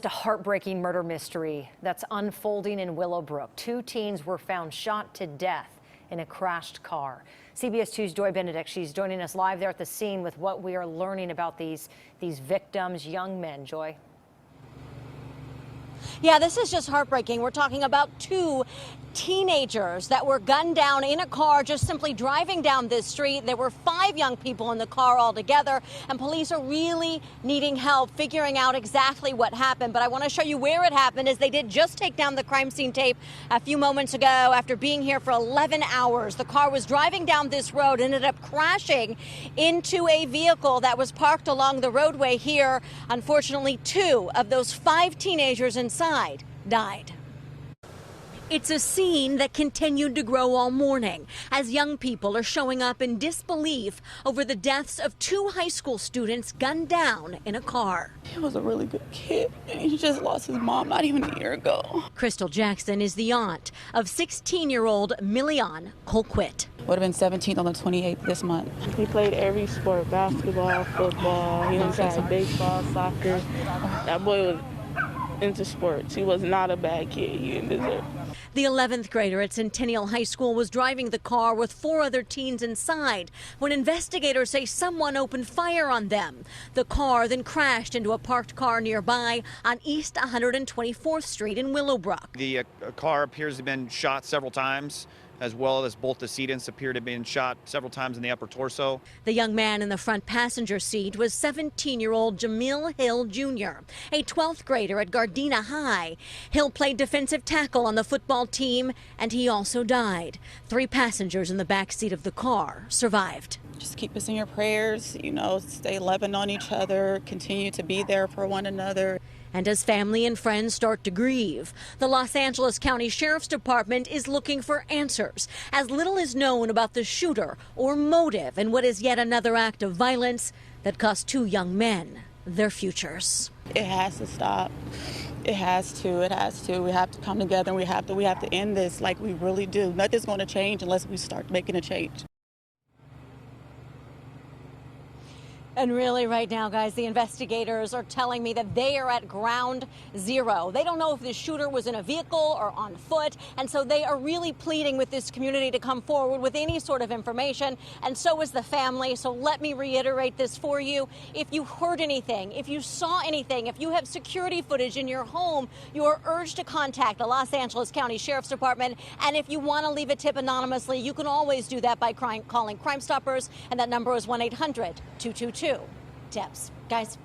Just a heartbreaking murder mystery that's unfolding in Willowbrook. Two teens were found shot to death in a crashed car. CBS 2's Joy Benedict, she's joining us live there at the scene with what we are learning about these victims, young men. Joy. Yeah, this is just heartbreaking. We're talking about two teenagers that were gunned down in a car just simply driving down this street. There were 5 young people in the car altogether, and police are really needing help figuring out exactly what happened. But I want to show you where it happened, as they did just take down the crime scene tape a few moments ago after being here for 11 hours. The car was driving down this road, ended up crashing into a vehicle that was parked along the roadway here. Unfortunately, 2 of those 5 teenagers inside died. It's a scene that continued to grow all morning as young people are showing up in disbelief over the deaths of 2 high school students gunned down in a car. He was a really good kid, and he just lost his mom not even a year ago. Crystal Jackson is the aunt of 16-year-old Millian Colquitt. Would have been 17th on the 28th this month. He played every sport, basketball, football, he tried baseball, soccer. That boy was into sports. He was not a bad kid. He didn't deserve it. The 11th grader at Centennial High School was driving the car with 4 other teens inside when investigators say someone opened fire on them. The car then crashed into a parked car nearby on East 124th Street in Willowbrook. The car appears to have been shot several times, as well as both decedents appear to have been shot several times in the upper torso. The young man in the front passenger seat was 17-year-old Jamil Hill Jr., a 12th grader at Gardena High. Hill played defensive tackle on the football team, and he also died. 3 passengers in the back seat of the car survived. Just keep us in your prayers, stay loving on each other, continue to be there for one another. And as family and friends start to grieve, the Los Angeles County Sheriff's Department is looking for answers, as little is known about the shooter or motive in what is yet another act of violence that cost 2 young men their futures. It has to stop. It has to. We have to come together, and we have to end this like we really do. Nothing's going to change unless we start making a change. And really right now, guys, the investigators are telling me that they are at ground zero. They don't know if the shooter was in a vehicle or on foot, and so they are really pleading with this community to come forward with any sort of information, and so is the family. So let me reiterate this for you. If you heard anything, if you saw anything, if you have security footage in your home, you are urged to contact the Los Angeles County Sheriff's Department. And if you want to leave a tip anonymously, you can always do that by calling Crime Stoppers, and that number is 1-800-222-TIPS. Guys.